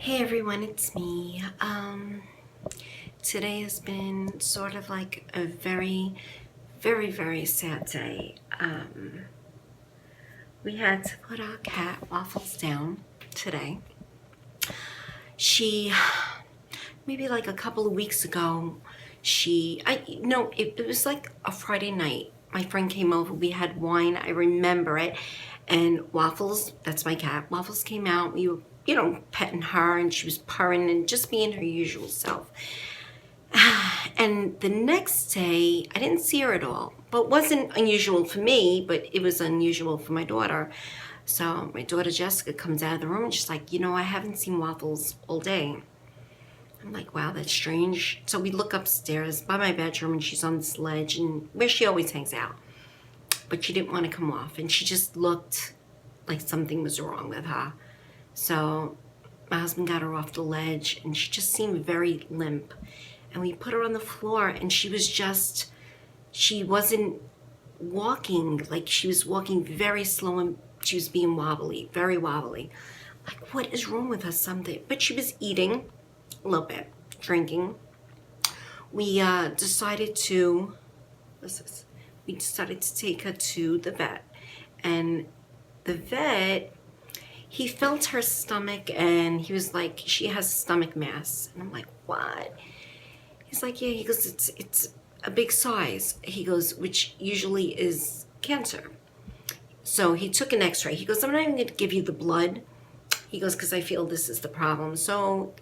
Hey everyone, it's me. Today has been sort of like a very sad day. We had to put our cat Waffles down today. She, maybe like a couple of weeks ago, it was like a Friday night. My friend came over, we had wine, I remember it. And Waffles, that's my cat, Waffles came out, we were, petting her and she was purring and just being her usual self. And the next day, I didn't see her at all, but wasn't unusual for me, but it was unusual for my daughter. So my daughter Jessica comes out of the room and she's like, I haven't seen Waffles all day. I'm like, wow, that's strange. So we look upstairs by my bedroom and she's on this ledge and where she always hangs out. But she didn't want to come off and she just looked like something was wrong with her. So my husband got her off the ledge and she just seemed very limp. And we put her on the floor and she wasn't walking, like she was walking very slow and she was being wobbly, very wobbly. Like, what is wrong with her? Something. But she was eating a little bit, drinking. We decided to take her to the vet. And the vet, he felt her stomach and he was like, she has stomach mass. And I'm like, what? He's like, yeah, he goes, it's a big size. He goes, which usually is cancer. So he took an x-ray. He goes, I'm not even going to give you the blood. He goes, because I feel this is the problem. So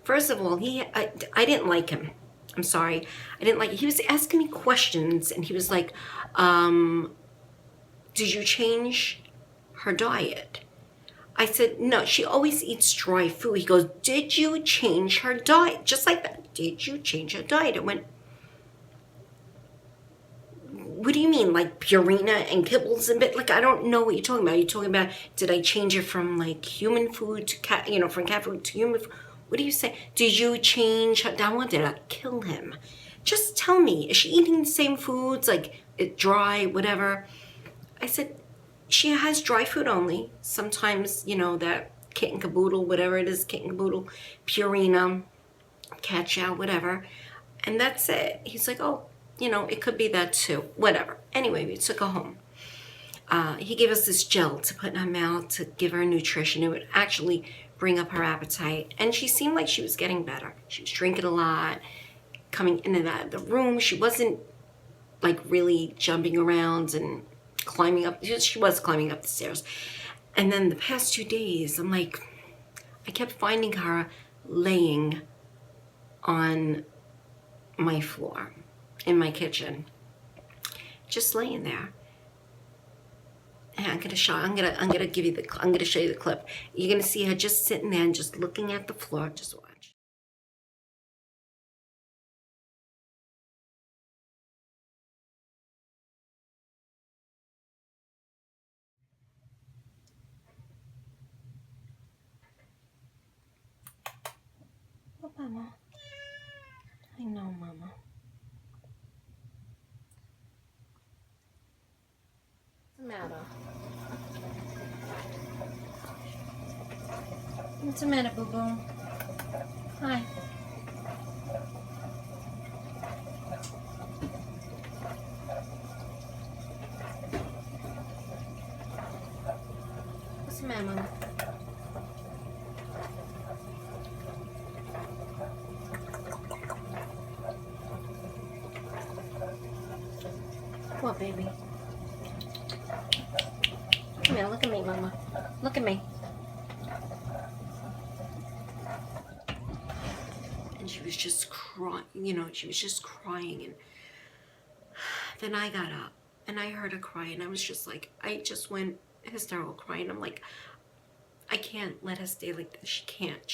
first of all, I didn't like him. I'm sorry. I didn't like it. He was asking me questions and he was like, did you change her diet? I said, no, she always eats dry food. He goes, did you change her diet? Just like that. Did you change her diet? I went, what do you mean? Like Purina and Kibbles and bit? Like, I don't know what you're talking about. Are you talking about, did I change it from like human food to cat, from cat food to human food? What do you say? Did you change her? I wanted to kill him. Just tell me, is she eating the same foods, like dry, whatever? I said, she has dry food only. Sometimes, that kit and caboodle, whatever it is, kit and caboodle, Purina, cat chow, whatever. And that's it. He's like, oh, it could be that too. Whatever. Anyway, we took her home. He gave us this gel to put in her mouth to give her nutrition. It would actually bring up her appetite. And she seemed like she was getting better. She was drinking a lot, coming in and out of the room. She wasn't like really jumping around and climbing up. She was climbing up the stairs. And then the past 2 days, I kept finding her laying on my floor in my kitchen, just laying there. And I'm gonna show you the clip. You're gonna see her just sitting there and just looking at the floor. Just watch. Oh, Mama. I know, Mama. What's the matter? What's the matter, Boo Boo? Hi. What's the matter, Mama? What, baby? Come here, look at me, Mama. Look at me. And she was just crying, she was just crying. And then I got up and I heard her cry and I was just like, I just went hysterical crying. I'm like, I can't let her stay like this. She can't.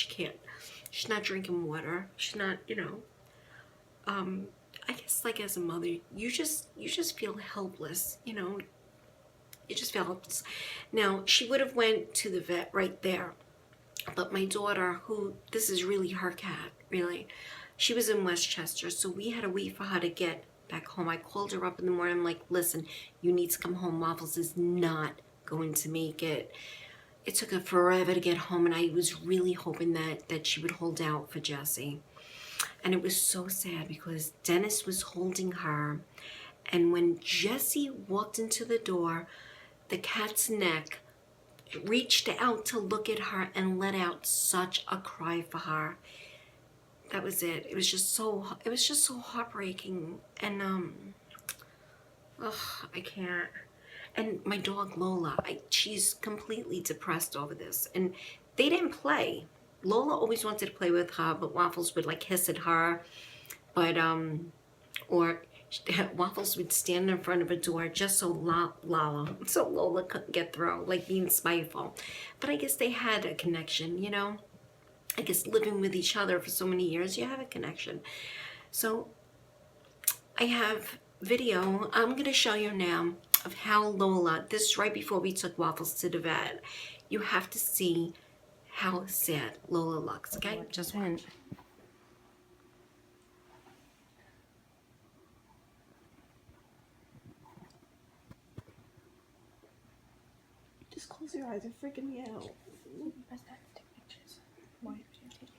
She's not drinking water. She's not, I guess like as a mother, you just feel helpless, you just feel helpless. Now, she would have went to the vet right there, but my daughter, who, this is really her cat, really, she was in Westchester, so we had to wait for her to get back home. I called her up in the morning. I'm like, listen, you need to come home. Waffles is not going to make it. it took her forever to get home, and I was really hoping that she would hold out for Jesse. And it was so sad because Dennis was holding her, and when Jesse walked into the door, the cat's neck reached out to look at her and let out such a cry for her. That was it. It was just so heartbreaking. And I can't. And my dog Lola, she's completely depressed over this. And they didn't play. Lola always wanted to play with her, but Waffles would like hiss at her. But or Waffles would stand in front of a door just so Lola couldn't get through, like being spiteful. But I guess they had a connection, you know. I guess living with each other for so many years, you have a connection. So I have video I'm going to show you now of how Lola, this is right before we took Waffles to the vet. You have to see how sad Lola looks, okay? Just watch. Just close your eyes, you're freaking me out. Best time to take pictures. Why are you taking pictures?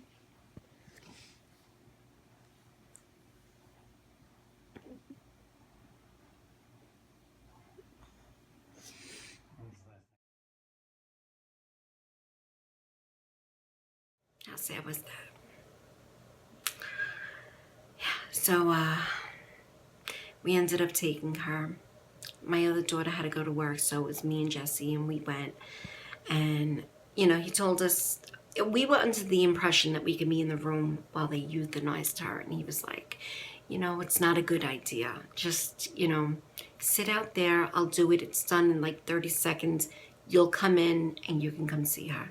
How sad was that? Yeah, so we ended up taking her. My other daughter had to go to work, so it was me and Jesse, and we went. And, you know, he told us, we were under the impression that we could be in the room while they euthanized her. And he was like, you know, it's not a good idea. Just, you know, sit out there. I'll do it. It's done in like 30 seconds. You'll come in and you can come see her.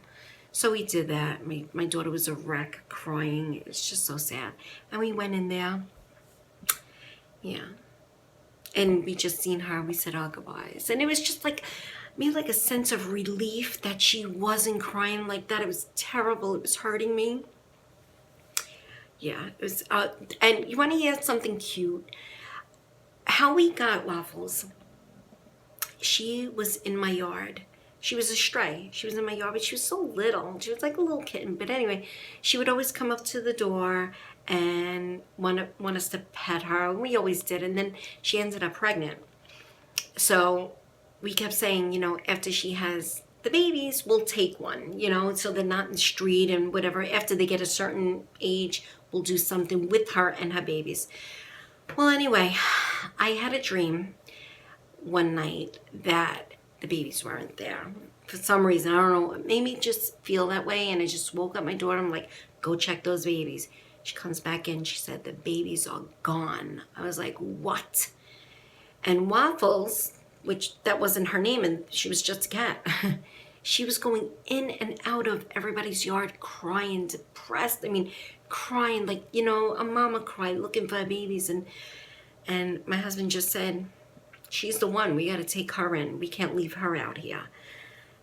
So we did that. My daughter was a wreck, crying. It's just so sad. And we went in there. Yeah. And we just seen her. We said our goodbyes. And it was just like, made like a sense of relief that she wasn't crying like that. It was terrible. It was hurting me. Yeah, it was. And you want to hear something cute? How we got Waffles, she was in my yard. She was a stray. She was in my yard, but she was so little. She was like a little kitten. But anyway, she would always come up to the door and want us to pet her. We always did. And then she ended up pregnant. So we kept saying, you know, after she has the babies, we'll take one, you know, so they're not in the street and whatever. After they get a certain age, we'll do something with her and her babies. Well, anyway, I had a dream one night that the babies weren't there. For some reason, I don't know, it made me just feel that way. And I just woke up my daughter. I'm like, go check those babies. She comes back in. She said, the babies are gone. I was like, what? And Waffles, which that wasn't her name, and she was just a cat. She was going in and out of everybody's yard crying, depressed. I mean, crying like, you know, a mama cry looking for her babies. And my husband just said, she's the one. We got to take her in. We can't leave her out here.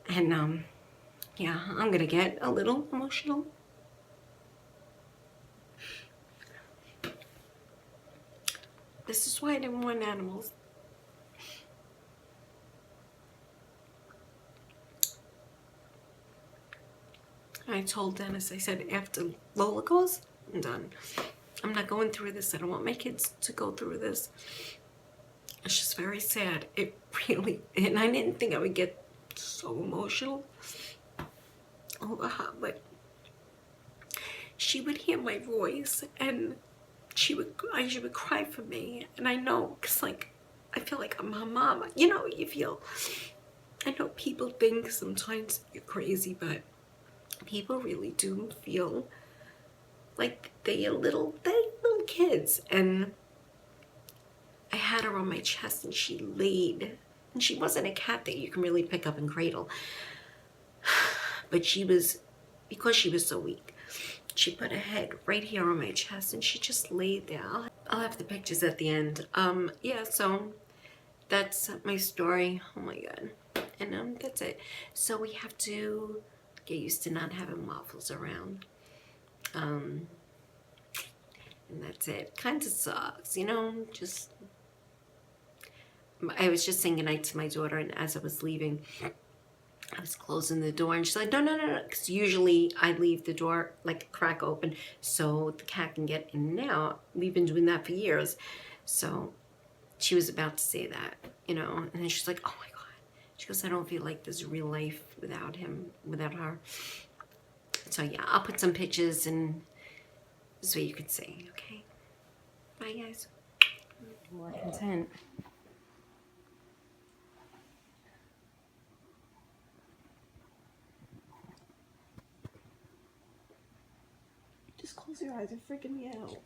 And, yeah, I'm going to get a little emotional. This is why I didn't want animals. I told Dennis, I said, after Lola goes, I'm done. I'm not going through this. I don't want my kids to go through this. It's just very sad. It really, and I didn't think I would get so emotional over her, but she would hear my voice and she would cry for me. And I know, because like, I feel like I'm her mom. You know what you feel. I know people think sometimes you're crazy, but people really do feel like they're little kids. And I had her on my chest and she laid, and she wasn't a cat that you can really pick up and cradle, but she was, because she was so weak, she put her head right here on my chest and she just laid there. I'll have the pictures at the end. Yeah, so that's my story. Oh my God. And that's it. So we have to get used to not having Waffles around. And that's it. Kind of sucks, you know, just, I was just saying goodnight to my daughter, and as I was leaving, I was closing the door and she's like, no, no, no, no. Because usually I leave the door like a crack open so the cat can get in and out. We've been doing that for years. So she was about to say that, you know, and then she's like, oh my God. She goes, I don't feel like there's real life without him, without her. So yeah, I'll put some pictures and so you can see, okay? Bye guys. More content. Just close your eyes. You're freaking me out.